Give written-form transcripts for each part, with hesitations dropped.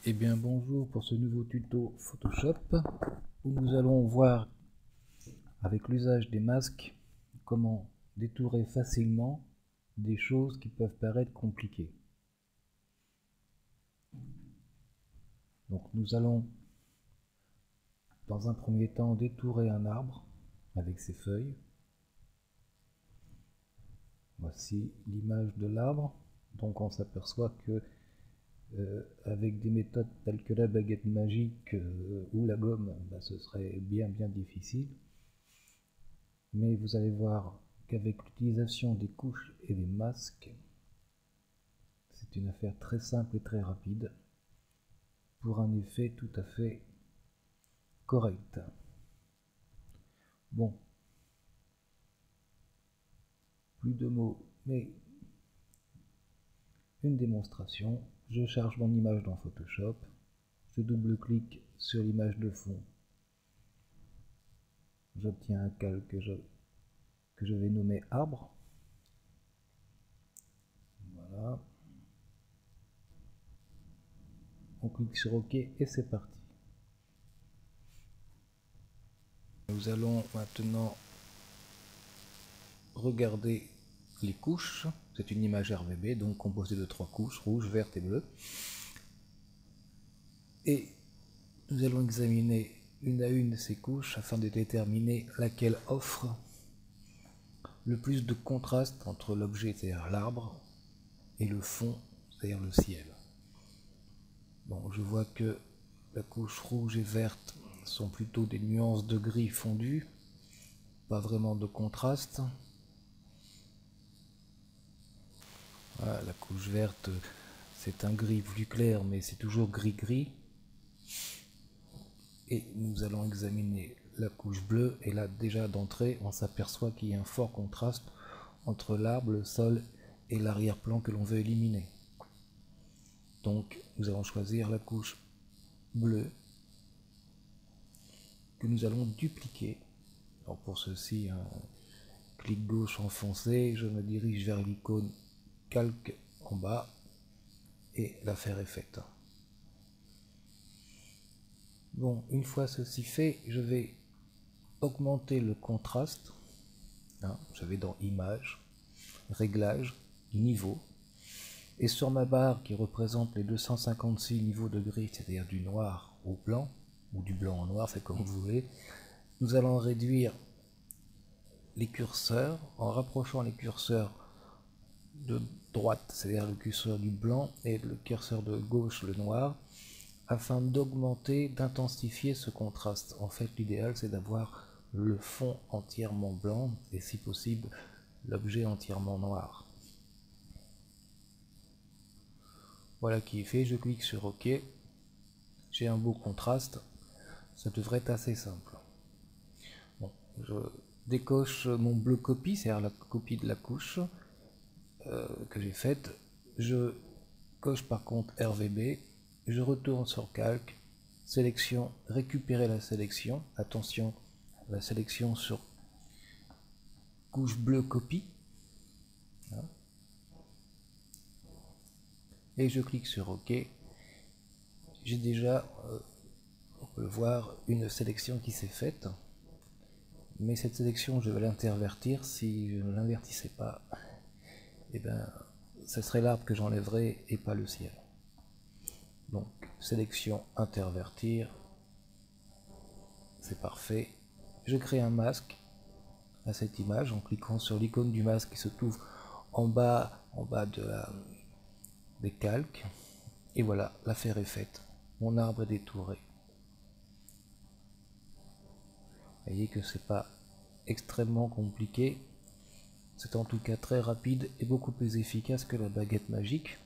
Eh bien bonjour pour ce nouveau tuto Photoshop où nous allons voir avec l'usage des masques comment détourer facilement des choses qui peuvent paraître compliquées. Donc nous allons dans un premier temps détourer un arbre avec ses feuilles. Voici l'image de l'arbre. Donc on s'aperçoit que avec des méthodes telles que la baguette magique ou la gomme, ce serait bien difficile. Mais vous allez voir qu'avec l'utilisation des couches et des masques, c'est une affaire très simple et très rapide pour un effet tout à fait correct. Bon, plus de mots, mais une démonstration. Je charge mon image dans Photoshop, je double-clique sur l'image de fond, j'obtiens un calque que je vais nommer arbre. Voilà. On clique sur OK et c'est parti. Nous allons maintenant regarder les couches. C'est une image RGB, donc composée de 3 couches, rouge, verte et bleue. Et nous allons examiner une à une ces couches afin de déterminer laquelle offre le plus de contraste entre l'objet, c'est-à-dire l'arbre, et le fond, c'est-à-dire le ciel. Bon, je vois que la couche rouge et verte sont plutôt des nuances de gris fondu, pas vraiment de contraste. Voilà, la couche verte, c'est un gris plus clair, mais c'est toujours gris-gris. Et nous allons examiner la couche bleue, et là déjà d'entrée, on s'aperçoit qu'il y a un fort contraste entre l'arbre, le sol et l'arrière-plan que l'on veut éliminer. Donc nous allons choisir la couche bleue que nous allons dupliquer. Alors pour ceci, clic gauche enfoncé, je me dirige vers l'icône calque en bas et l'affaire est faite. Bon, une fois ceci fait, je vais augmenter le contraste. Je vais dans Images, Réglages, Niveau. Et sur ma barre qui représente les 256 niveaux de gris, c'est-à-dire du noir au blanc, ou du blanc au noir, c'est comme vous voulez, nous allons réduire les curseurs en rapprochant les curseurs de droite, c'est-à-dire le curseur du blanc, et le curseur de gauche, le noir, afin d'augmenter, d'intensifier ce contraste. En fait, l'idéal, c'est d'avoir le fond entièrement blanc, et si possible, l'objet entièrement noir. Voilà qui est fait, je clique sur OK. J'ai un beau contraste, ça devrait être assez simple. Bon, je décoche mon bleu copie, c'est-à-dire la copie de la couche que j'ai faite. Je coche par contre RVB, je retourne sur calque, sélection, récupérer la sélection, attention, la sélection sur couche bleue copie, et je clique sur OK. J'ai déjà, on peut le voir, une sélection qui s'est faite, mais cette sélection je vais l'intervertir. Si je ne l'invertissais pas, eh bien ce serait l'arbre que j'enlèverais et pas le ciel. Donc sélection, intervertir, c'est parfait. Je crée un masque à cette image en cliquant sur l'icône du masque qui se trouve en bas des calques, et voilà, l'affaire est faite, mon arbre est détouré. Vous voyez que c'est pas extrêmement compliqué, c'est en tout cas très rapide et beaucoup plus efficace que la baguette magique,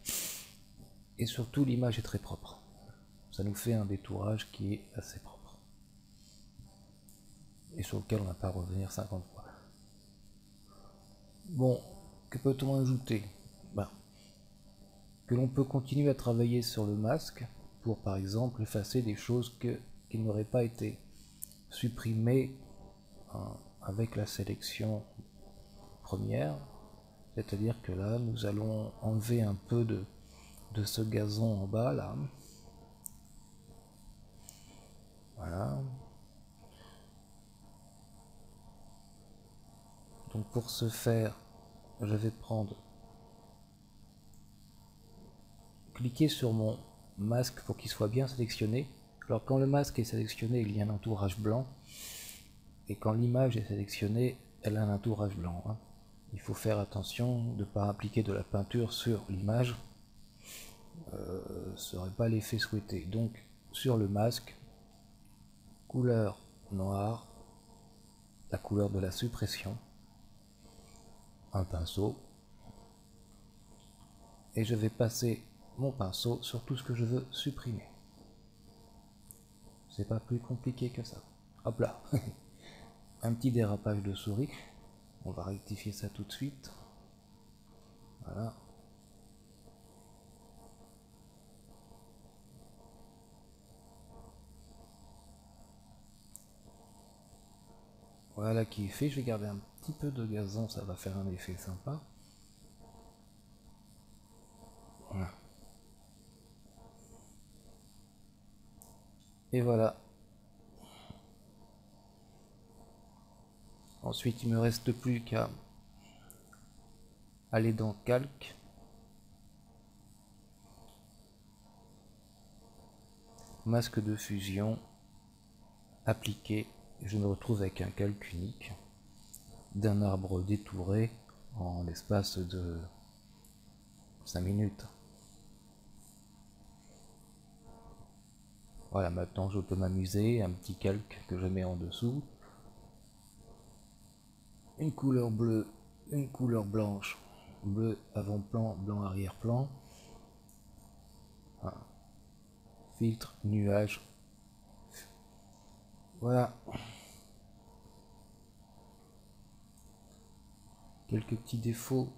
et surtout l'image est très propre, ça nous fait un détourage qui est assez propre et sur lequel on n'a pas à revenir 50 fois. Bon, que peut-on ajouter? Que l'on peut continuer à travailler sur le masque pour par exemple effacer des choses qui n'auraient pas été supprimées avec la sélection première, c'est-à-dire que là nous allons enlever un peu de ce gazon en bas là, Voilà. Donc pour ce faire, je vais cliquer sur mon masque pour qu'il soit bien sélectionné. Alors quand le masque est sélectionné, il y a un entourage blanc. Et quand l'image est sélectionnée, elle a un entourage blanc. Il faut faire attention de ne pas appliquer de la peinture sur l'image. Ce serait pas l'effet souhaité. Donc sur le masque, couleur noire, la couleur de la suppression, un pinceau, et je vais passer mon pinceau sur tout ce que je veux supprimer. C'est pas plus compliqué que ça. Hop là. Un petit dérapage de souris. On va rectifier ça tout de suite. Voilà. Voilà qui est fait. Je vais garder un petit peu de gazon, ça va faire un effet sympa. Voilà. Et voilà. Ensuite, il me reste plus qu'à aller dans Calque. Masque de fusion. Appliquer. Je me retrouve avec un calque unique d'un arbre détouré en l'espace de 5 minutes. Voilà, maintenant je peux m'amuser, un petit calque que je mets en dessous, une couleur bleue, une couleur blanche, bleu avant-plan, blanc arrière-plan, filtre, nuage, voilà. Quelques petits défauts,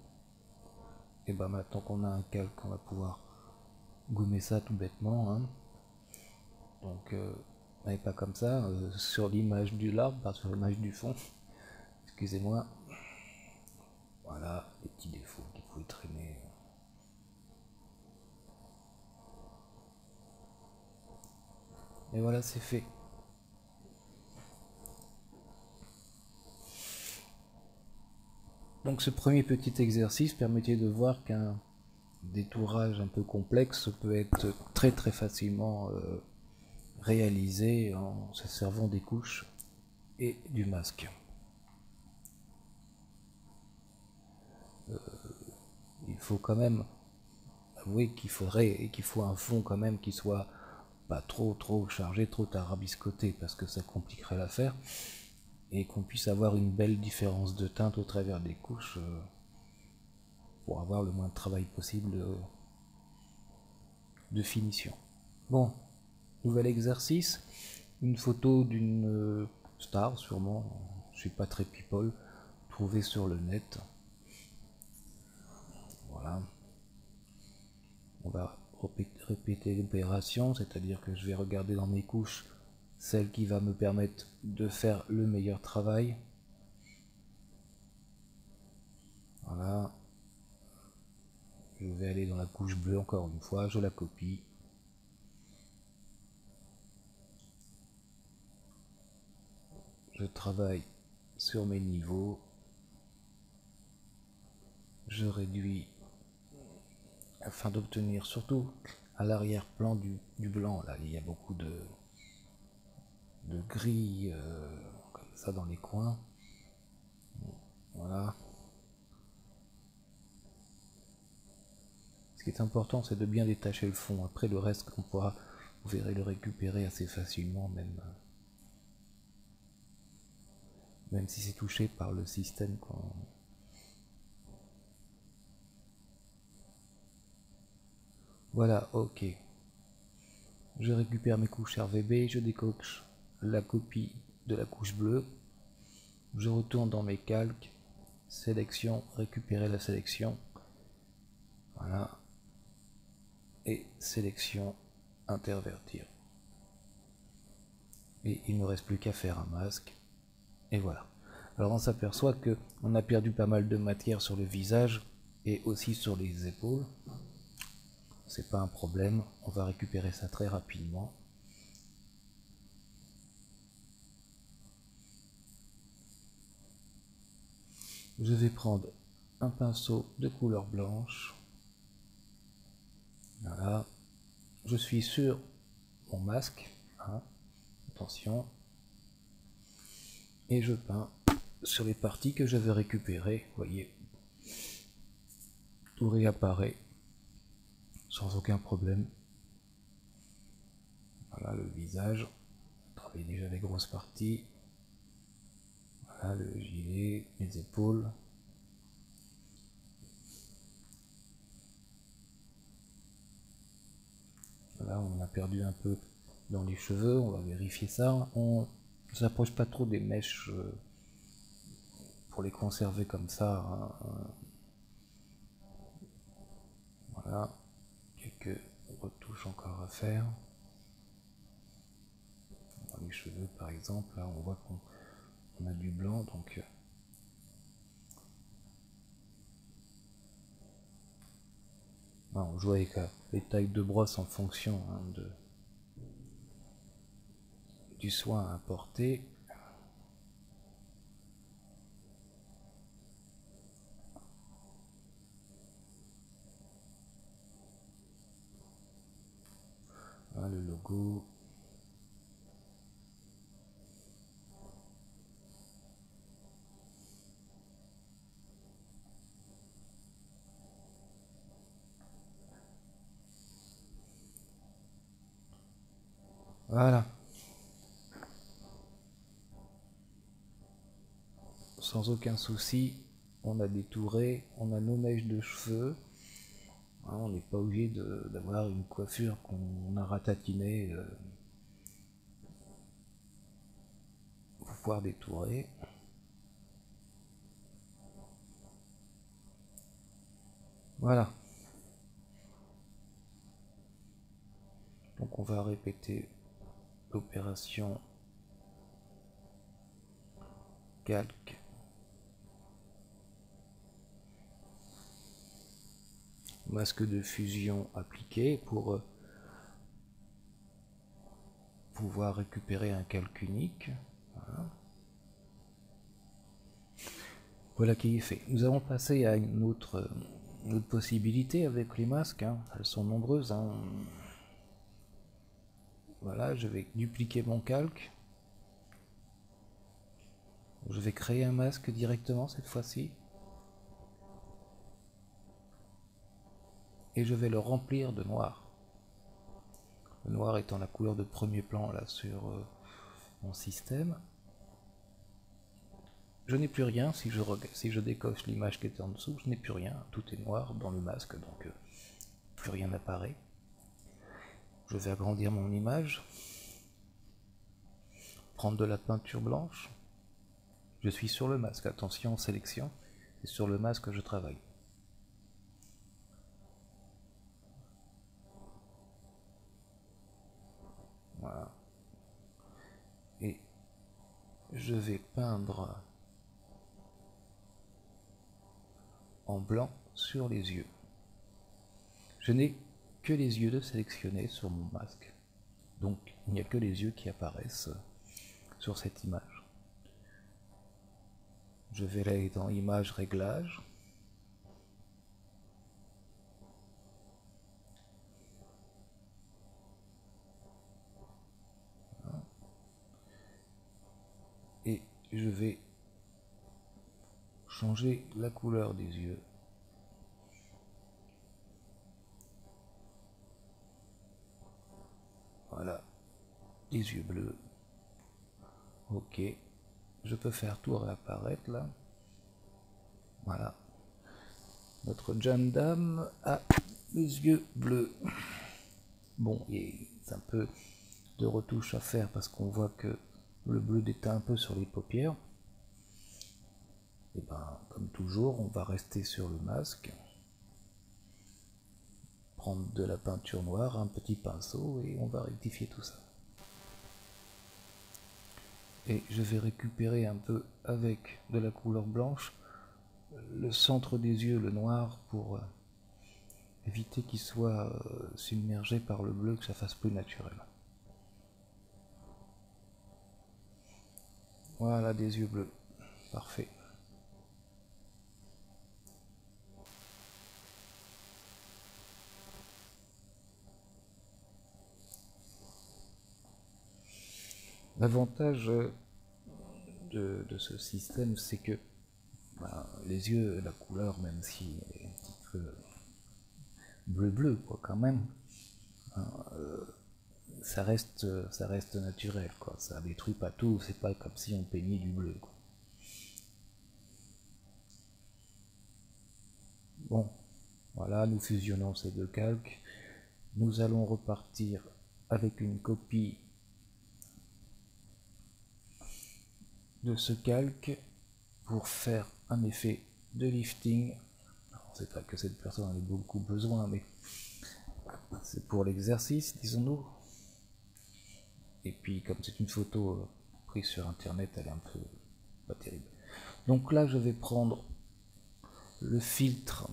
et ben maintenant qu'on a un calque, on va pouvoir gommer ça tout bêtement, donc pas comme ça, sur l'image de l'arbre, pas sur l'image du fond, excusez-moi. Voilà les petits défauts qu'il faut y traîner. Et voilà, c'est fait. Donc ce premier petit exercice permettait de voir qu'un détourage un peu complexe peut être très très facilement réalisé en se servant des couches et du masque. Il faut quand même avouer qu'il faut un fond quand même qui soit pas trop chargé, trop tarabiscoté, parce que ça compliquerait l'affaire, et qu'on puisse avoir une belle différence de teinte au travers des couches pour avoir le moins de travail possible de finition. Bon, nouvel exercice, une photo d'une star sûrement, je suis pas très people, trouvée sur le net. Voilà. On va répéter l'opération, c'est-à-dire que je vais regarder dans mes couches celle qui va me permettre de faire le meilleur travail. Voilà. Je vais aller dans la couche bleue encore une fois, je la copie. Je travaille sur mes niveaux. Je réduis afin d'obtenir surtout à l'arrière-plan du blanc. Là, il y a beaucoup de gris comme ça dans les coins. Voilà. Ce qui est important, c'est de bien détacher le fond. Après, le reste, vous verrez le récupérer assez facilement, même si c'est touché par le système. Voilà, ok. Je récupère mes couches RVB, je décoche la copie de la couche bleue. Je retourne dans mes calques, sélection, récupérer la sélection. Voilà. Et sélection, intervertir. Et il ne me reste plus qu'à faire un masque. Et voilà. Alors on s'aperçoit qu'on a perdu pas mal de matière sur le visage et aussi sur les épaules. C'est pas un problème, on va récupérer ça très rapidement. Je vais prendre un pinceau de couleur blanche. Voilà. Je suis sur mon masque. Hein. Attention. Et je peins sur les parties que j'avais récupérées. Vous voyez, tout réapparaît sans aucun problème. Voilà le visage. Travaille déjà les grosses parties. Voilà le gilet, les épaules. Là, on a perdu un peu dans les cheveux, on va vérifier ça. On ne s'approche pas trop des mèches pour les conserver comme ça. Hein. Voilà, quelques retouches encore à faire. Dans les cheveux, par exemple, là, on voit qu'on a du blanc, donc on joue avec les tailles de brosse en fonction du soin à apporter. Voilà le logo. Voilà. Sans aucun souci, on a détouré, on a nos mèches de cheveux. On n'est pas obligé d'avoir une coiffure qu'on a ratatinée pour pouvoir détourer. Voilà. Donc on va répéter l'opération calque. Masque de fusion appliqué pour pouvoir récupérer un calque unique. Voilà qui est fait. Nous allons passer à une autre possibilité avec les masques. Hein. Elles sont nombreuses. Hein. Voilà, je vais dupliquer mon calque. Je vais créer un masque directement cette fois-ci. Et je vais le remplir de noir. Le noir étant la couleur de premier plan là sur mon système. Je n'ai plus rien, si je décoche l'image qui était en dessous, je n'ai plus rien, tout est noir dans le masque, donc plus rien n'apparaît. Je vais agrandir mon image, prendre de la peinture blanche. Je suis sur le masque, attention, sélection, c'est sur le masque que je travaille. Voilà. Et je vais peindre en blanc sur les yeux. Je n'ai que les yeux de sélectionner sur mon masque. Donc il n'y a que les yeux qui apparaissent sur cette image. Je vais aller dans image réglage. Et je vais changer la couleur des yeux. Voilà, les yeux bleus. Ok, je peux faire tout réapparaître là. Voilà, notre jeune dame a les yeux bleus. Bon, il y a un peu de retouche à faire parce qu'on voit que le bleu déteint un peu sur les paupières. Et ben, comme toujours, on va rester sur le masque. Prendre de la peinture noire, un petit pinceau et on va rectifier tout ça. Et je vais récupérer un peu avec de la couleur blanche le centre des yeux, le noir, pour éviter qu'il soit submergé par le bleu, que ça fasse plus naturel. Voilà, des yeux bleus. Parfait. L'avantage de ce système, c'est que les yeux, la couleur, même si elle est un petit peu bleu-bleu, quoi, quand même, ça reste naturel, quoi. Ça détruit pas tout, c'est pas comme si on peignait du bleu, quoi. Bon, voilà, nous fusionnons ces deux calques. Nous allons repartir avec une copie de ce calque pour faire un effet de lifting. C'est pas que cette personne en ait beaucoup besoin, mais c'est pour l'exercice, disons-nous. Et puis, comme c'est une photo prise sur internet, elle est un peu pas terrible. Donc là, je vais prendre le filtre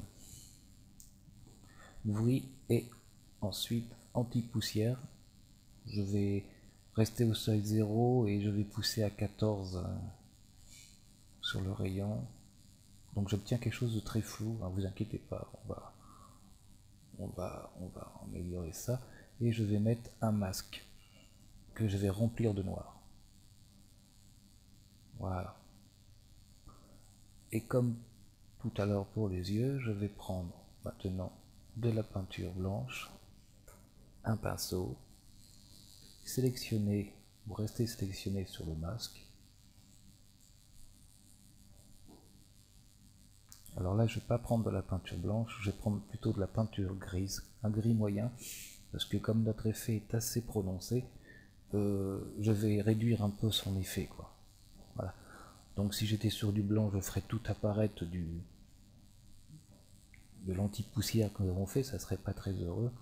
bruit et ensuite anti-poussière. Je vais rester au seuil 0 et je vais pousser à 14 sur le rayon. Donc j'obtiens quelque chose de très flou, hein, vous inquiétez pas, on va améliorer ça. Et je vais mettre un masque que je vais remplir de noir. Voilà. Et comme tout à l'heure pour les yeux, je vais prendre maintenant de la peinture blanche, un pinceau, sélectionner, vous restez sélectionné sur le masque. Alors là, je ne vais pas prendre de la peinture blanche, je vais prendre plutôt de la peinture grise, un gris moyen, parce que comme notre effet est assez prononcé, je vais réduire un peu son effet, quoi. Voilà. Donc si j'étais sur du blanc, je ferais tout apparaître de l'anti-poussière que nous avons fait, ça serait pas très heureux.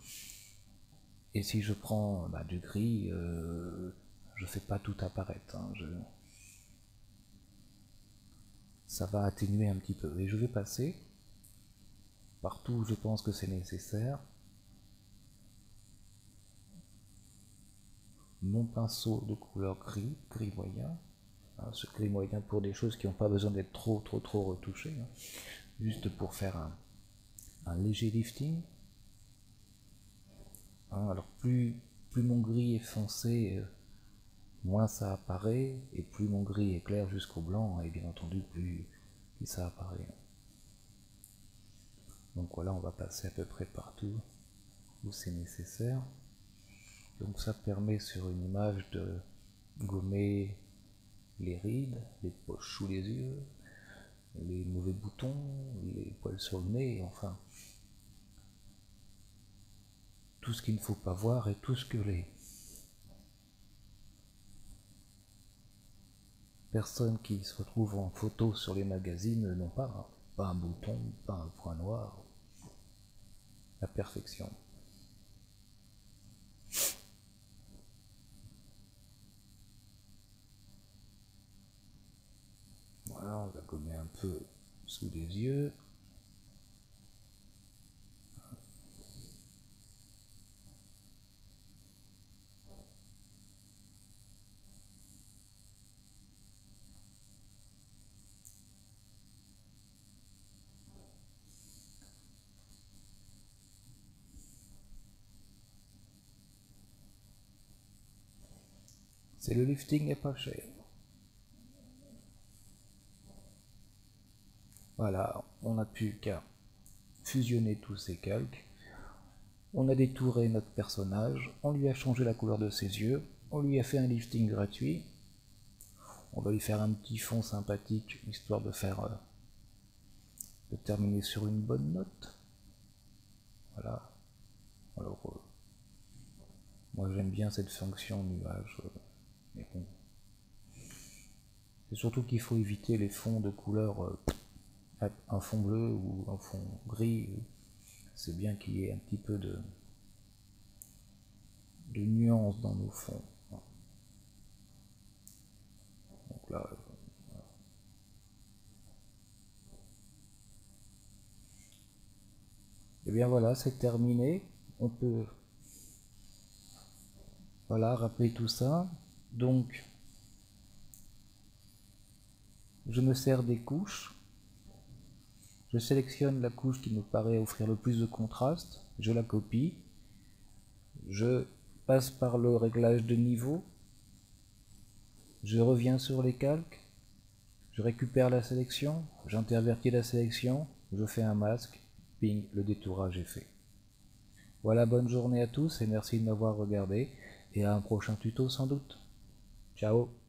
Et si je prends du gris, je fais pas tout apparaître, hein, ça va atténuer un petit peu. Et je vais passer partout où je pense que c'est nécessaire mon pinceau de couleur gris, gris moyen, hein, ce gris moyen pour des choses qui n'ont pas besoin d'être trop retouchées, hein, juste pour faire un léger lifting. Hein, alors plus mon gris est foncé, moins ça apparaît, et plus mon gris est clair jusqu'au blanc, et bien entendu plus ça apparaît. Donc voilà, on va passer à peu près partout où c'est nécessaire. Donc ça permet sur une image de gommer les rides, les poches sous les yeux, les mauvais boutons, les poils sur le nez, enfin tout ce qu'il ne faut pas voir et tout ce que les personnes qui se retrouvent en photo sur les magazines n'ont pas, hein. Pas un bouton, pas un point noir, la perfection. Voilà, on va gommer un peu sous les yeux. C'est le lifting n'est pas cher. Voilà, on n'a plus qu'à fusionner tous ces calques. On a détouré notre personnage, on lui a changé la couleur de ses yeux, on lui a fait un lifting gratuit. On va lui faire un petit fond sympathique, histoire de de terminer sur une bonne note. Voilà. Alors, moi j'aime bien cette fonction nuage, mais bon. C'est surtout qu'il faut éviter les fonds de couleur, un fond bleu ou un fond gris. C'est bien qu'il y ait un petit peu de nuance dans nos fonds. Donc là, et bien voilà, c'est terminé. On peut rappeler tout ça. Donc, je me sers des couches. Je sélectionne la couche qui me paraît offrir le plus de contraste. Je la copie. Je passe par le réglage de niveau. je reviens sur les calques, je récupère la sélection, j'intervertis la sélection, je fais un masque, ping, le détourage est fait. Voilà, bonne journée à tous et merci de m'avoir regardé et à un prochain tuto sans doute. Ciao.